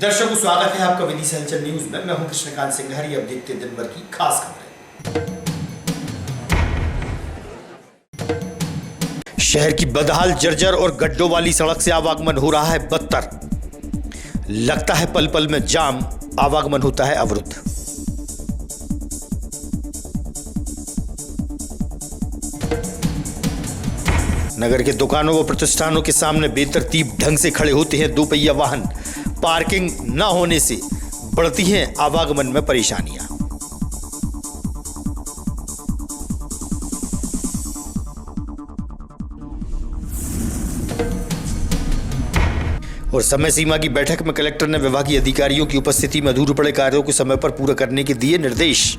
दर्शकों, स्वागत है आपका विदिशा हलचल न्यूज में। मैं हूं कृष्णकांत सिंघारी। अब देखते हैं दिन भर की खास खबरें। शहर की बदहाल, जर्जर और गड्ढों वाली सड़क से आवागमन हो रहा है बदतर। लगता है पल पल में जाम, आवागमन होता है अवरुद्ध। नगर के दुकानों व प्रतिष्ठानों के सामने बेतरतीब ढंग से खड़े होते हैं दोपहिया वाहन। पार्किंग न होने से बढ़ती हैं आवागमन में परेशानियां। और समय सीमा की बैठक में कलेक्टर ने विभागीय अधिकारियों की उपस्थिति में अधूरे पड़े कार्यों को समय पर पूरा करने के दिए निर्देश।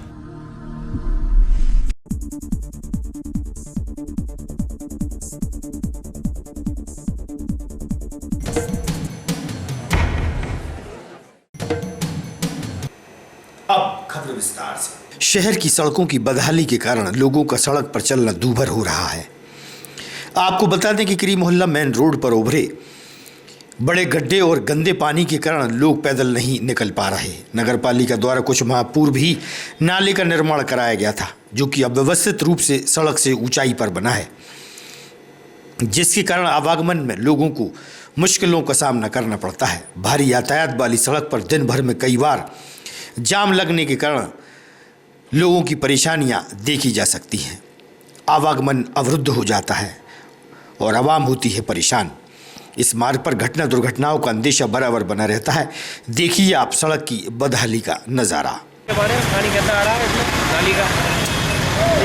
अब खबर विस्तार से। शहर की सड़कों की बदहाली के कारण लोगों का सड़क पर चलना दूभर हो रहा है। आपको बता दें कि करीब मोहल्ला मेन रोड पर उभरे बड़े गड्ढे और गंदे पानी के कारण लोग पैदल नहीं निकल पा रहे। नगर पालिका द्वारा कुछ माह पूर्व ही नाले का निर्माण कराया गया था, जो कि अव्यवस्थित रूप से सड़क से ऊंचाई पर बना है, जिसके कारण आवागमन में लोगों को मुश्किलों का सामना करना पड़ता है। भारी यातायात वाली सड़क पर दिन भर में कई बार जाम लगने के कारण लोगों की परेशानियां देखी जा सकती हैं। आवागमन अवरुद्ध हो जाता है और आवाम होती है परेशान। इस मार्ग पर घटना दुर्घटनाओं का अंदेशा बराबर बना रहता है। देखिए आप सड़क की बदहाली का नज़ारा। पानी कितना आ रहा है इसमें नाली का?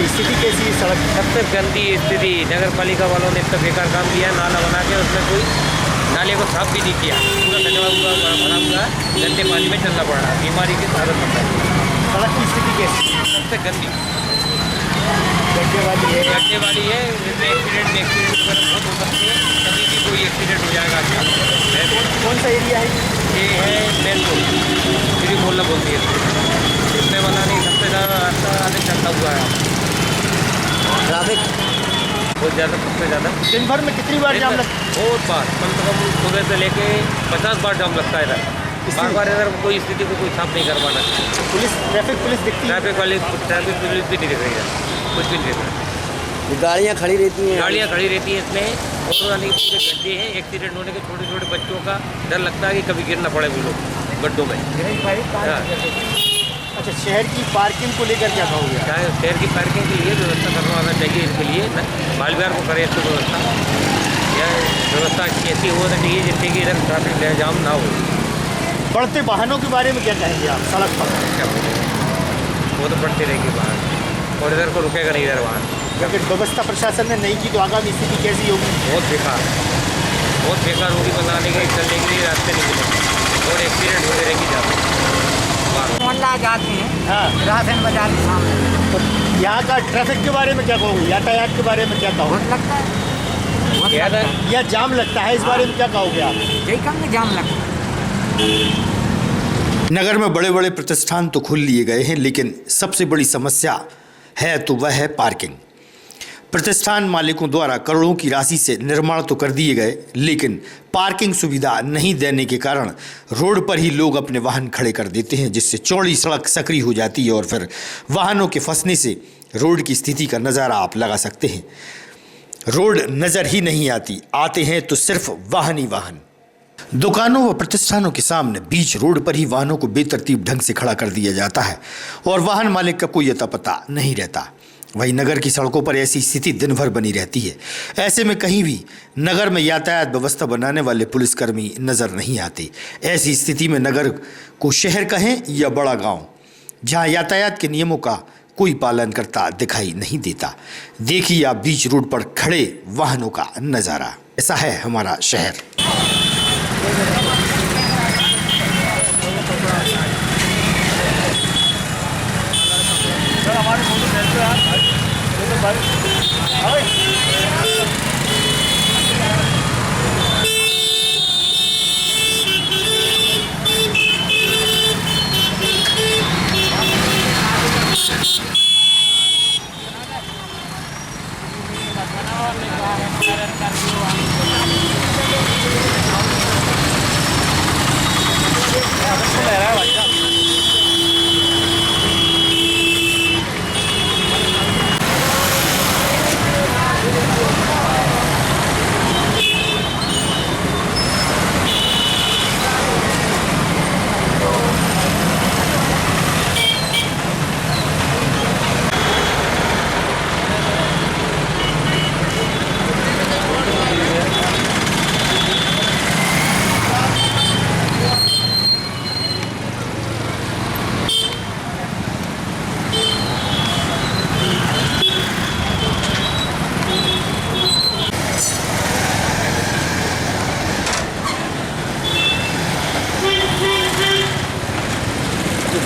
स्थिति कैसी है? सड़क सबसे गंदी स्थिति। नगर पालिका वालों ने इतना बेकार काम किया, नाला बना के उसमें कोई नाले को साफ भी नहीं किया। पूरा कचरा भरा हुआ गंदे पानी में चलना पड़ रहा है, बीमारी की साधन बनता है। सड़क की स्थिति कैसी? सबसे गंदी गड्ढे वाली है। गड्ढे वाली है। इसमें एक्सीडेंट बहुत हो सकते हैं। कभी भी कोई एक्सीडेंट हो जाएगा। कौन सा एरिया है ये? है मेन रोड, श्री मोहल्ला बोलती है। इसमें बनाने सबसे ज़्यादा रास्ता आगे चलता हुआ है। ट्रैफिक बहुत ज़्यादा, सबसे ज़्यादा। दिन भर में कितनी बार जाम लगता है? बहुत बार, कम से कम सुबह से लेके 50 बार जाम लगता है इधर। बार इधर कोई स्थिति को कोई साफ नहीं कर पाना। ट्रैफिक पुलिस दिखती है? ट्रैफिक पुलिस भी नहीं दिख रही है, कुछ भी नहीं दिख रहा है। गाड़ियाँ खड़ी रहती हैं। गाड़ियाँ खड़ी रहती हैं इसमें। ऑटो आने के पूरे गड्ढे हैं। एक्सीडेंट होने के छोटे छोटे बच्चों का डर लगता है कि कभी गिर ना पड़े वो लोग गड्ढों में। अच्छा, शहर की पार्किंग को लेकर क्या कहोगे? शहर की पार्किंग के लिए व्यवस्था करवाना चाहिए। इसके लिए बाल विहार को करें इसको व्यवस्था। यह व्यवस्था ऐसी होना चाहिए जिससे कि इधर ट्रैफिक जाम ना हो। बढ़ते वाहनों के बारे में क्या कहेंगे आप? सड़क पर क्या वो तो बढ़ती रहेगी वाहन, और इधर को रुकेगा नहीं इधर वाहन। अगर व्यवस्था प्रशासन ने नहीं की तो आगामी स्थिति कैसी होगी? बहुत बेकार होगी। बनाने के चलने के लिए रास्ते नहीं मिलेंगे और एक्सीडेंट होते रहेगी ज़्यादा। मोहल्ला जाते हैं। हाँ, राशन बाजार के सामने। तो यहाँ का ट्रैफिक के बारे में क्या कहोगे? यातायात के बारे में क्या कहोगे? बहुत लगता है। यह जाम लगता है, इस बारे में क्या कहोगे आप? यही काम में जाम लगता है। नगर में बड़े बड़े प्रतिष्ठान तो खोल लिए गए हैं, लेकिन सबसे बड़ी समस्या है तो वह है पार्किंग। प्रतिष्ठान मालिकों द्वारा करोड़ों की राशि से निर्माण तो कर दिए गए, लेकिन पार्किंग सुविधा नहीं देने के कारण रोड पर ही लोग अपने वाहन खड़े कर देते हैं, जिससे चौड़ी सड़क सकरी हो जाती है और फिर वाहनों के फंसने से रोड की स्थिति का नज़ारा आप लगा सकते हैं। रोड नज़र ही नहीं आती, आते हैं तो सिर्फ वाहन ही वाहन। दुकानों व प्रतिष्ठानों के सामने बीच रोड पर ही वाहनों को बेतरतीब ढंग से खड़ा कर दिया जाता है और वाहन मालिक का कोई अता पता नहीं रहता। वहीं नगर की सड़कों पर ऐसी स्थिति दिन भर बनी रहती है। ऐसे में कहीं भी नगर में यातायात व्यवस्था बनाने वाले पुलिसकर्मी नजर नहीं आते। ऐसी स्थिति में नगर को शहर कहें या बड़ा गांव, जहां यातायात के नियमों का कोई पालन करता दिखाई नहीं देता। देखिए आप बीच रोड पर खड़े वाहनों का नजारा। ऐसा है हमारा शहर। लग रहा है भाई साहब।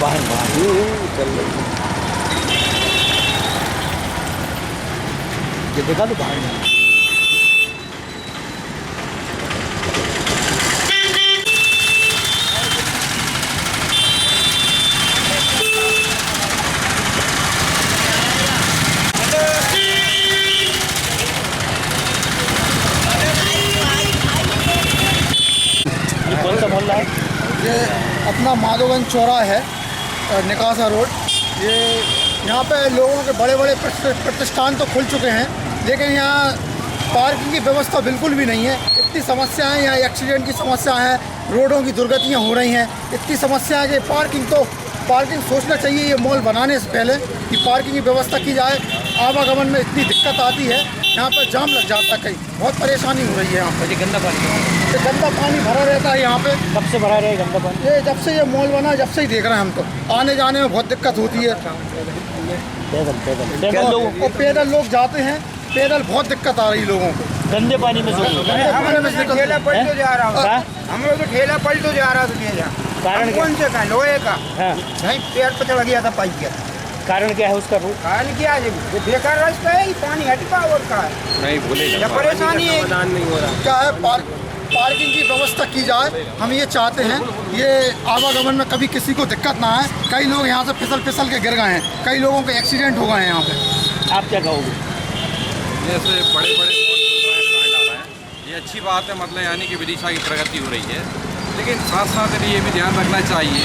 बाहर चल रही ये देखा तो बाहर ये कौन सा मोहल्ला है? ये अपना माधोगंज चौराहा है, निकासा रोड। ये यहाँ पे लोगों के बड़े बड़े प्रतिष्ठान तो खुल चुके हैं, लेकिन यहाँ पार्किंग की व्यवस्था बिल्कुल भी नहीं है। इतनी समस्या है, यहाँ एक्सीडेंट की समस्या है, रोडों की दुर्गतियाँ हो रही हैं, इतनी समस्या है कि पार्किंग सोचना चाहिए ये मॉल बनाने से पहले कि पार्किंग की व्यवस्था की जाए। आवागमन में इतनी दिक्कत आती है, यहाँ पर जाम लग जाता है, कहीं बहुत परेशानी हो रही है यहाँ पर। ये गंदा पानी ये गंदा पानी भरा रहता है यहाँ पे। कब से भरा रहे गंदा पानी? ये जब से ये मॉल बना जब से ही देख रहे हैं हम तो, आने जाने में बहुत दिक्कत होती है। और पैदल लोग जाते हैं, पैदल बहुत दिक्कत आ रही है लोगों को। गंदे पानी में ठेला पलटो जा रहा हूँ, हम लोग तो ठेला पलटो जा रहा था। कारण कौन से का लोहे का हाँ। नहीं, पैर पर चढ़ गया था, पाइप गया। कारण क्या है उसका? कारण क्या है? ये बेकार रास्ता है, पानी हटका और का है नहीं बोले परेशानी है। नहीं हो रहा क्या है, पार्किंग की व्यवस्था की जाए। हम ये चाहते हैं, ये आवागमन में कभी किसी को दिक्कत ना आए। कई लोग यहाँ से फिसल के गिर गए हैं, कई लोगों के एक्सीडेंट हो गए हैं यहाँ पे। आप क्या कहोगे? जैसे बड़े बड़े मॉल खुल रहे हैं, ब्रांड आ रहे हैं, ये अच्छी बात है, मतलब यानी कि विदिशा की प्रगति हो रही है। लेकिन साथ साथ ये भी ध्यान रखना चाहिए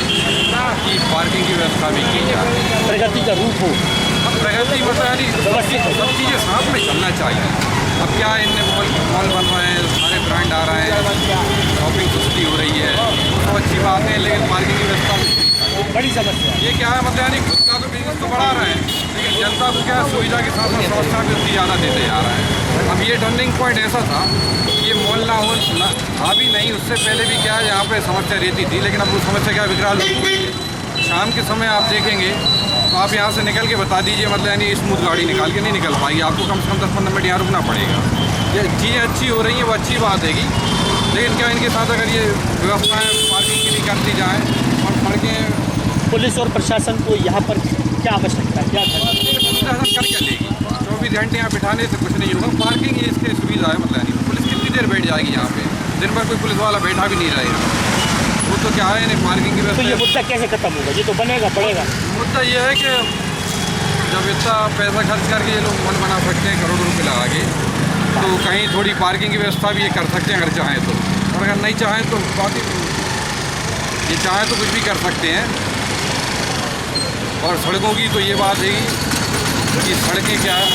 कि पार्किंग की व्यवस्था भी की जाए। प्रगति का रूप हो, अब प्रगति मतलब यानी सब चीज़ें साथ में चलना चाहिए। अब क्या इनने मॉल बन रहे हैं, सारे ब्रांड आ रहे हैं, शॉपिंग सस्ती हो रही है, तो अच्छी बात है, लेकिन पार्किंग की व्यवस्था भी बड़ी समस्या है। ये क्या है, मतलब यानी खुद का तो बिजनेस तो बढ़ा रहे हैं, लेकिन जनता को क्या सुविधा के साथ साथ समस्या भी उतनी ज़्यादा देते जा रहा है। अब ये टर्निंग पॉइंट ऐसा था, ये मॉल ना हो अभी नहीं, उससे पहले भी क्या है यहाँ पे समस्या रहती थी, लेकिन अब वो समस्या क्या विकराल हो गई है। शाम के समय आप देखेंगे तो आप यहाँ से निकल के बता दीजिए, मतलब यानी स्मूथ गाड़ी निकाल के नहीं निकल पाएगी, आपको कम से कम 10-15 मिनट यहाँ रुकना पड़ेगा। ये चीज़ें अच्छी हो रही हैं, वो अच्छी बात हैगी, लेकिन क्या इनके साथ अगर ये व्यवस्थाएँ पार्किंग की भी करती जाएँ और सड़कें, पुलिस और प्रशासन को यहाँ पर क्या आवश्यकता है, क्या करना? कर क्या लेगी? 24 घंटे यहाँ बिठाने से कुछ नहीं होगा। पार्किंग ये इसकी सुविधा है, मतलब यानी पुलिस कितनी देर बैठ जाएगी यहाँ पे? दिन भर कोई पुलिस वाला बैठा भी नहीं रहेगा। वो तो क्या है, पार्किंग की तो ये व्यवस्था। मुद्दा कैसे खत्म होगा? ये तो बनेगा पड़ेगा। मुद्दा ये है कि जब इतना पैसा खर्च करके ये लोग मॉल बना सकते हैं करोड़ों रुपये लगा के, तो कहीं थोड़ी पार्किंग की व्यवस्था भी ये कर सकते हैं अगर चाहें तो, और अगर नहीं चाहें तो बात ही, ये चाहें तो कुछ भी कर सकते हैं। और सड़कों की तो ये बात है कि सड़कें क्या है,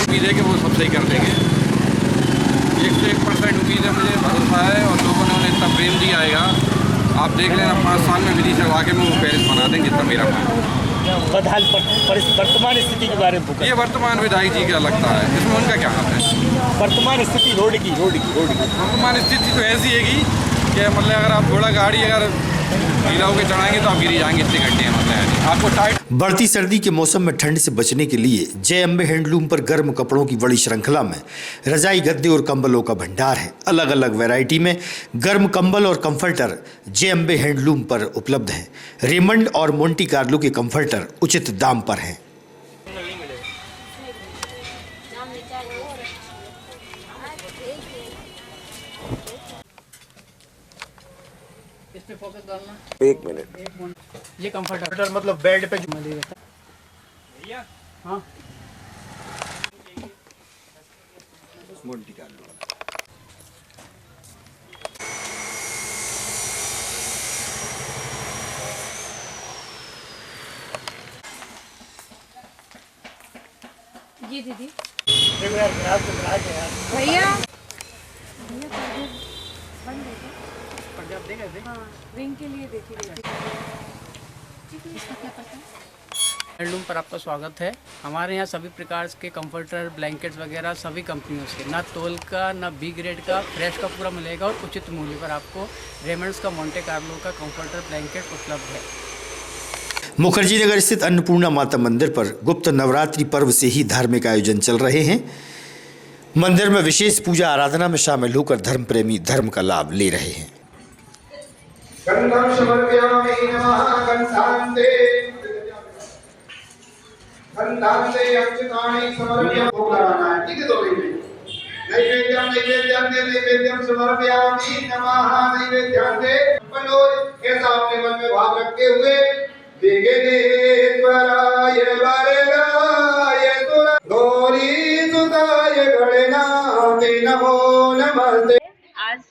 उम्मीद है कि वो सब सही कर देंगे। 101% उम्मीद है, मुझे भरोसा है, और लोगों ने उन्हें इतना प्रेम दिया आएगा। आप देख लेना 5 साल में विदिशा वाकई में वो पेरिस बना देंगे, जितना मेरा मान। बदहाल वर्तमान स्थिति के बारे में ये वर्तमान विधायक जी क्या लगता है, इसमें उनका क्या हाथ है? वर्तमान स्थिति रोड की वर्तमान स्थिति तो ऐसी है कि मतलब अगर आप थोड़ा गाड़ी अगर गीला होकर चढ़ाएंगे तो आप गिरी जाएंगे, इतने घंटे हैं, मतलब आपको टाइट। बढ़ती सर्दी के मौसम में ठंड से बचने के लिए जय अम्बे हैंडलूम पर गर्म कपड़ों की बड़ी श्रृंखला में रजाई, गद्दे और कंबलों का भंडार है। अलग अलग वैरायटी में गर्म कंबल और कंफर्टर जय अम्बे हैंडलूम पर उपलब्ध हैं। रेमंड और मोंटी कार्लो के कंफर्टर उचित दाम पर हैं। एक मिनट। ये कंफर्टर मतलब बेड पे जो मली रहता है। हाँ जी दीदी भैया बंद है क्या? हाँ रिंग के लिए देखिए इसका क्या पता है? हैंडलूम पर आपका स्वागत है। हमारे यहाँ सभी प्रकार के कंफर्टर, ब्लैंकेट्स वगैरह सभी कंपनियों से, ना तोल का ना बी ग्रेड का, फ्रेश का पूरा मिलेगा और उचित मूल्य पर आपको रेमंड्स का, मोंटे कार्लो का कंफर्टर, ब्लैंकेट उपलब्ध है। मुखर्जी नगर स्थित अन्नपूर्णा माता मंदिर पर गुप्त नवरात्रि पर्व से ही धार्मिक आयोजन चल रहे हैं। मंदिर में विशेष पूजा आराधना में शामिल होकर धर्म प्रेमी धर्म का लाभ ले रहे हैं। गंधं समर्पयामि नमः गन्धान्ते अक्षतानि समर्पयामि। भोग लगाना है, ठीक है। तो नैवेद्यं समर्पयामि नमः नैवेद्यान्ते पलो ऐसा अपने मन में भाव रखते हुए विघ्नेश्वराय वरदाय गौरी सुताय गणनाथे नमो नमस्ते। आज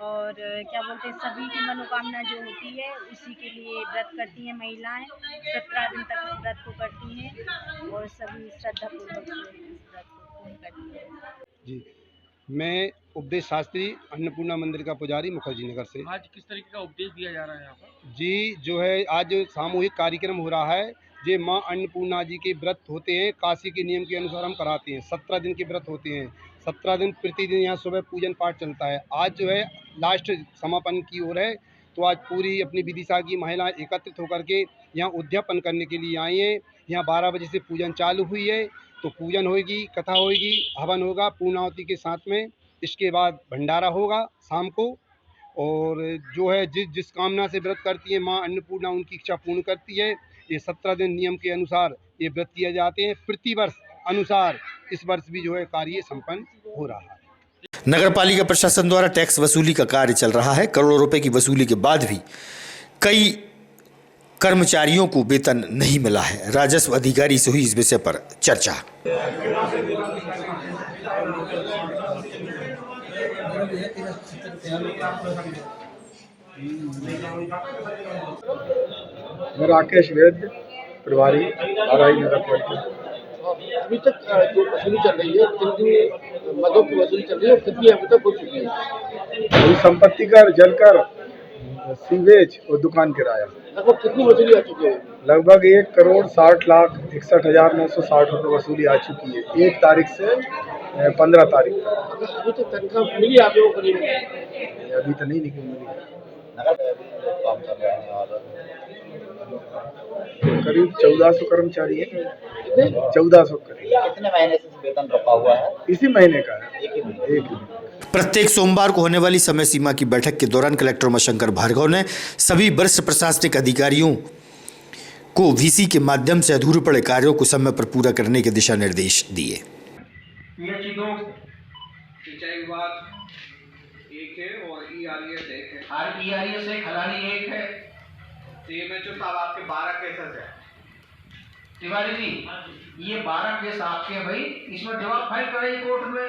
और क्या बोलते हैं, सभी की मनोकामना जो होती है उसी के लिए व्रत करती हैं महिलाएं। 17 दिन तक इस व्रत को करती हैं और सभी श्रद्धापूर्वक इस व्रत को पूर्ण करती हैं। जी, मैं उपदेश शास्त्री अन्नपूर्णा मंदिर का पुजारी मुखर्जी नगर से। आज किस तरीके का उपदेश दिया जा रहा है यहाँ पर? जी, जो है आज सामूहिक कार्यक्रम हो रहा है। जे माँ अन्नपूर्णा जी के व्रत होते हैं, काशी के नियम के अनुसार हम कराते हैं। 17 दिन के व्रत होते हैं। 17 दिन प्रतिदिन यहाँ सुबह पूजन पाठ चलता है। आज जो है लास्ट समापन की ओर है, तो आज पूरी अपनी विदिशा की महिलाएं एकत्रित होकर के यहाँ उद्यापन करने के लिए आई हैं। यहाँ 12 बजे से पूजन चालू हुई है, तो पूजन होगी, कथा होगी, हवन होगा पूर्णाहुति के साथ में। इसके बाद भंडारा होगा शाम को। और जो है जिस कामना से व्रत करती है माँ अन्नपूर्णा, उनकी इच्छा पूर्ण करती है। ये 17 दिन नियम के अनुसार ये व्रत किए जाते हैं। प्रति वर्ष अनुसार इस वर्ष भी जो है कार्य संपन्न हो रहा है। नगर पालिका प्रशासन द्वारा टैक्स वसूली का कार्य चल रहा है। करोड़ों रुपए की वसूली के बाद भी कई कर्मचारियों को वेतन नहीं मिला है। राजस्व अधिकारी से हुई इस विषय पर चर्चा। मैं राकेश वैद्य, प्रभारी आरआई नगर पालिका। अभी तक जो वसूली चल रही है, कितनी मदों की वसूली चल रही है और कितनी अभी तक हो चुकी है? अभी संपत्ति कर, जल कर, सीवेज और दुकान किराया लगभग कितनी वसूली आ चुकी है? लगभग 1,60,61,960 रुपये वसूली आ चुकी है 1 तारीख से 15 तारीख तक। अभी तक तनख्वाह मिली आप लोगों को? अभी तो नहीं मिली। करीब 1400 कर्मचारी है। 1400 कितने महीने से वेतन रुका हुआ है? इसी महीने का है, एक ही। प्रत्येक सोमवार को होने वाली समय सीमा की बैठक के दौरान कलेक्टर उमाशंकर भार्गव ने सभी वरिष्ठ प्रशासनिक अधिकारियों को वीसी के माध्यम से अधूरे पड़े कार्यों को समय पर पूरा करने के दिशा निर्देश दिए। सिंचाई विभाग एक है और ईआरईएस एक है। ईआरईएस एक, खलानी एक है। सीएमएचओ साहब आपके 12 केसेस है। तिवारी जी, ये 12 केस आपके हैं भाई, इसमें जवाब फाइल कराइए कोर्ट में।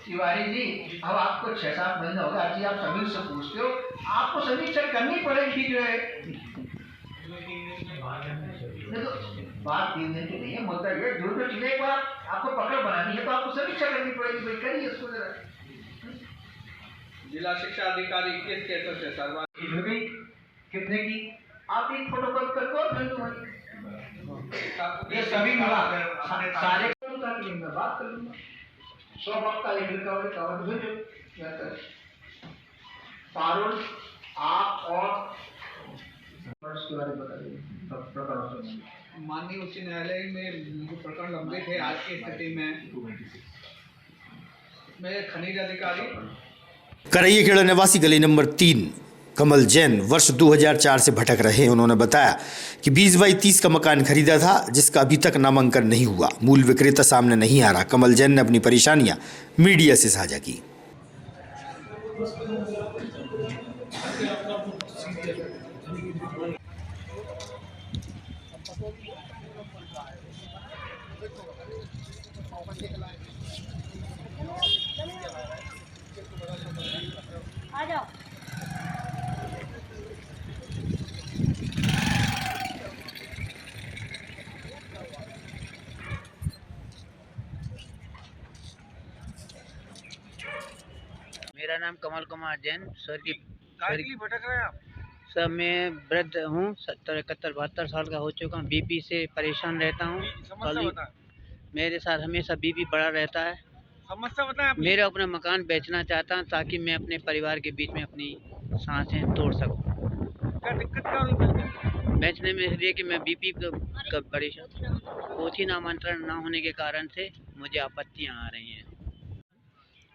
तिवारी जी, अब आपको 6-7 महीने हो गए, आज आप सभी से पूछते हो, आपको समीक्षा करनी पड़ेगी। जो है बात 3 दिन की नहीं है, मुद्दा ये जो चीजें एक बार आपको पकड़ बनानी है तो आपको समीक्षा करनी पड़ेगी। भाई करिए इसको जरा। जिला शिक्षा अधिकारी 21 केसेस है सर्वाधिक। कितने की? आप एक फोटो कर को भेज दो। ये सभी विभाग सारे बात कर लूंगा। 100 वक्त एक रिकवर भेजो। पारुल आप और के बारे में बताइए। माननीय उच्च न्यायालय में जो प्रकरण लंबित है आज की स्थिति में खनिज अधिकारी करैया निवासी गली नंबर 3 कमल जैन वर्ष 2004 से भटक रहे हैं। उन्होंने बताया कि 20 बाई 30 का मकान खरीदा था, जिसका अभी तक नामांकन नहीं हुआ। मूल विक्रेता सामने नहीं आ रहा। कमल जैन ने अपनी परेशानियां मीडिया से साझा की। आ जाओ। मेरा नाम कमल कुमार जैन। सर की भटक रहे हैं आप? सर मैं वृद्ध हूँ, 70, 71, 72 साल का हो चुका हूँ। बीपी से परेशान रहता हूँ। समस्या बताएं। मेरे साथ हमेशा बीपी बढ़ा रहता है। समस्या बताएं आप। मेरा अपना मकान बेचना चाहता हूँ ताकि मैं अपने परिवार के बीच में अपनी सांसें तोड़ सकूँ। क्या दिक्कत क्या हो रही है? बेचने में इसलिए कि मैं बीपी का परेशान, पोथी नामांतरण न होने के कारण से मुझे आपत्तियाँ आ रही हैं।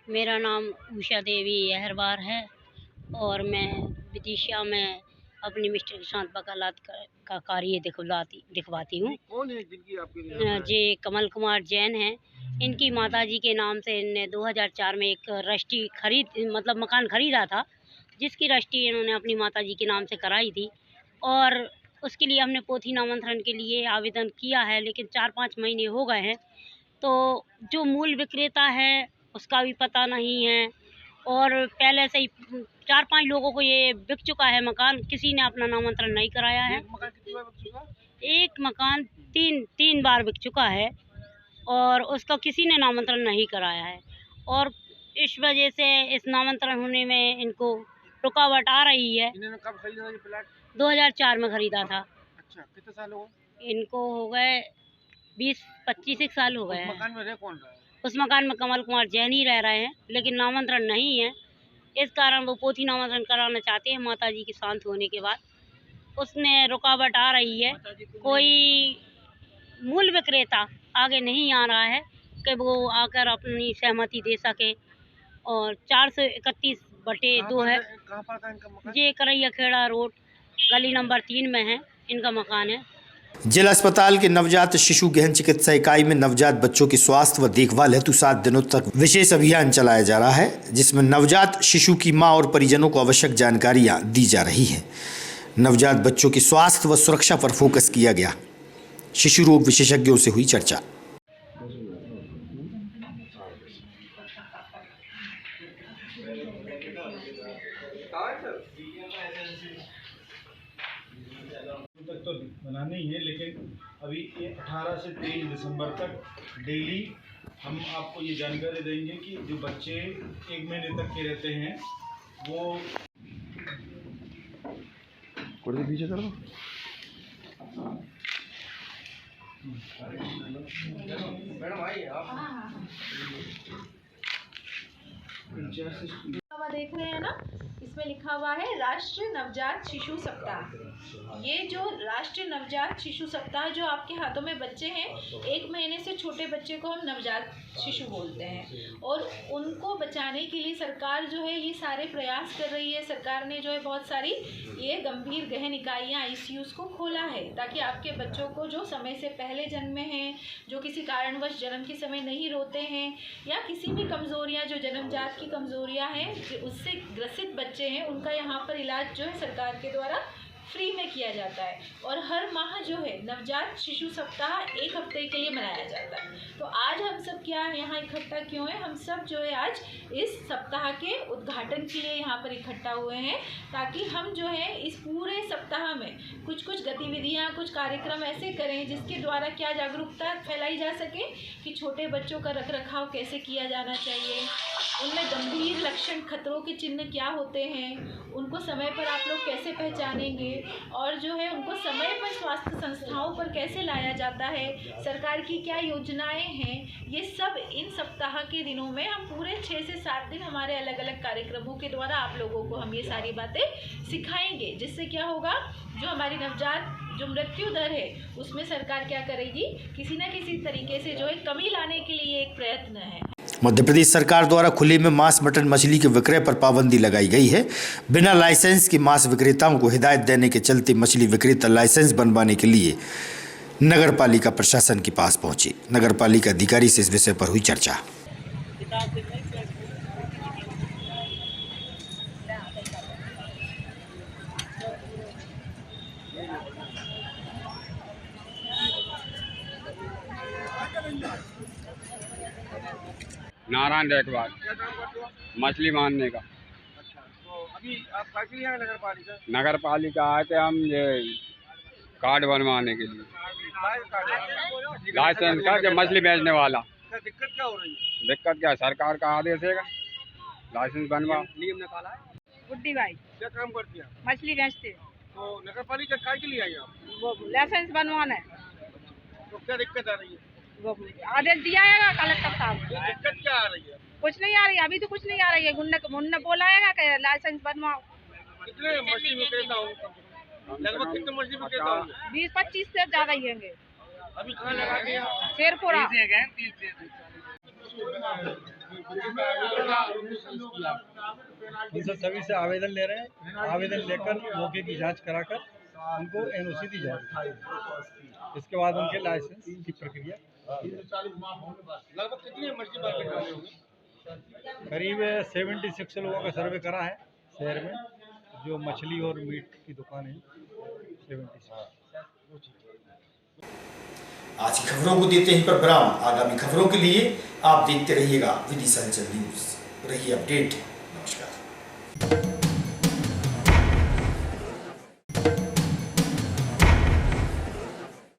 मेरा नाम उषा देवी अहरवार है और मैं विदिशा में अपनी मिस्टर के साथ वकालत का कार्य दिखवाती हूँ। कौन है जिनकी आपके जी कमल कुमार जैन हैं। इनकी माताजी के नाम से इनने 2004 में एक रजिस्ट्री मकान खरीदा था, जिसकी रजिस्ट्री इन्होंने अपनी माताजी के नाम से कराई थी और उसके लिए हमने पोथी नामांतरण के लिए आवेदन किया है, लेकिन 4-5 महीने हो गए हैं। तो जो मूल विक्रेता है उसका भी पता नहीं है और पहले से ही 4-5 लोगों को ये बिक चुका है मकान, किसी ने अपना नामांतरण नहीं कराया है। मकान कितनी बार बिक चुका? एक मकान तीन बार बिक चुका है और उसका किसी ने नामांतरण नहीं कराया है और इस वजह से इस नामांतरण होने में इनको रुकावट आ रही है। इन्होंने कब खरीदा था ये प्लाट? 2004 में खरीदा था। अच्छा, कितने साल हो गए? इनको हो गए 20-25 साल हो गए हैं। मकान में रह कौन रहा है? उस मकान में कमल कुमार जैन ही रह रहे हैं, लेकिन नामांतरण नहीं है। इस कारण वो पोथी नामांतरण कराना चाहते हैं माताजी के शांत होने के बाद। उसमें रुकावट आ रही है, कोई मूल विक्रेता आगे नहीं आ रहा है कि वो आकर अपनी सहमति दे सके। और 431/2 है। कहाँ पर था इनका मकान? ये करैया खेड़ा रोड गली नंबर 3 में है इनका मकान है। जिला अस्पताल के नवजात शिशु गहन चिकित्सा इकाई में नवजात बच्चों की स्वास्थ्य व देखभाल हेतु 7 दिनों तक विशेष अभियान चलाया जा रहा है, जिसमें नवजात शिशु की मां और परिजनों को आवश्यक जानकारियां दी जा रही हैं। नवजात बच्चों की स्वास्थ्य व सुरक्षा पर फोकस किया गया। शिशु रोग विशेषज्ञों से हुई चर्चा। तक तो बनाना ही है, लेकिन अभी ये 18 से 23 दिसंबर तक डेली हम आपको ये जानकारी देंगे कि जो बच्चे 1 महीने तक के रहते हैं वो पीछे कर दो। मैडम आइए आप। देख रहे हैं ना, इसमें लिखा हुआ है राष्ट्रीय नवजात शिशु सप्ताह। ये जो राष्ट्रीय नवजात शिशु सप्ताह, जो आपके हाथों में बच्चे हैं, 1 महीने से छोटे बच्चे को हम नवजात शिशु बोलते हैं और उनको बचाने के लिए सरकार जो है ये सारे प्रयास कर रही है। सरकार ने जो है बहुत सारी ये गंभीर गहन इकाइयाँ ICUs को खोला है ताकि आपके बच्चों को जो समय से पहले जन्मे हैं, जो किसी कारणवश जन्म के समय नहीं रोते हैं या किसी भी कमज़ोरियाँ जो जन्मजात की कमज़ोरियाँ हैं उससे ग्रसित बच्चे हैं, उनका यहाँ पर इलाज जो है सरकार के द्वारा फ्री में किया जाता है। और हर माह जो है नवजात शिशु सप्ताह 1 हफ्ते के लिए मनाया जाता है। तो आज हम सब क्या यहाँ इकट्ठा क्यों हैं? हम सब जो है आज इस सप्ताह के उद्घाटन के लिए यहाँ पर इकट्ठा हुए हैं ताकि हम जो है इस पूरे सप्ताह में कुछ गतिविधियाँ, कुछ कार्यक्रम ऐसे करें जिसके द्वारा क्या जागरूकता फैलाई जा सके कि छोटे बच्चों का रखरखाव कैसे किया जाना चाहिए, उनमें गंभीर लक्षण, खतरों के चिन्ह क्या होते हैं, उनको समय पर आप लोग कैसे पहचानेंगे और जो है उनको समय पर स्वास्थ्य संस्थाओं पर कैसे लाया जाता है, सरकार की क्या योजनाएं हैं, ये सब इन सप्ताह के दिनों में हम पूरे 6 से 7 दिन हमारे अलग अलग कार्यक्रमों के द्वारा आप लोगों को हम ये सारी बातें सिखाएंगे। जिससे क्या होगा, जो हमारी नवजात जो मृत्यु दर है उसमें सरकार क्या करेगी, किसी न किसी तरीके से जो है कमी लाने के लिए एक प्रयत्न है। मध्य प्रदेश सरकार द्वारा खुले में मांस मटन मछली के विक्रय पर पाबंदी लगाई गई है। बिना लाइसेंस के मांस विक्रेताओं को हिदायत देने के चलते मछली विक्रेता लाइसेंस बनवाने के लिए नगर पालिका प्रशासन के पास पहुंचे। नगर पालिका अधिकारी से इस विषय पर हुई चर्चा। नारायण रेखवार, मछली मारने का। अच्छा, तो अभी आप काफी लिए नगर पालिका? नगर पालिका आए थे हम ये कार्ड बनवाने के लिए, लाइसेंस का, जो मछली बेचने वाला। क्या दिक्कत क्या हो रही है? दिक्कत क्या, सरकार का आदेश है। लाइसेंस बनवा। नियम निकाला है। बुड्ढी भाई क्या काम करती हैं? मछली बेचते। तो नगर पालिका काय के लिए आई आप? वो लाइसेंस बनवाना है। तो क्या दिक्कत आ रही है? वो आदेश दिया है कलेक्टर साहब। दिक्कत क्या आ रही है? कुछ नहीं आ रही है, अभी तो कुछ नहीं आ रही है। मुन्ने बोला है कि लाइसेंस बनवाओ। कितने मछली विक्रेता होंगे? लगभग कितने मछली विक्रेता होंगे? 20-25 से ज्यादा ही होंगे। अभी कहाँ लगा के यहाँ? शेरपुरा। उनसे सभी से आवेदन ले रहे हैं। आवेदन लेकर मौके की जांच कराकर उनको एनओसी दी जाएगी। इसके बाद उनके लाइसेंस की प्रक्रिया। लगभग कितने मछली मार्केट वाले होंगे? करीब 76 लोगों का सर्वे करा है शहर में, जो मछली और मीट की दुकान है 76। आज की खबरों को देते हैं पर विराम। आगामी खबरों के लिए आप देखते रहिएगा विदिशा न्यूज। रहिए अपडेट। नमस्कार।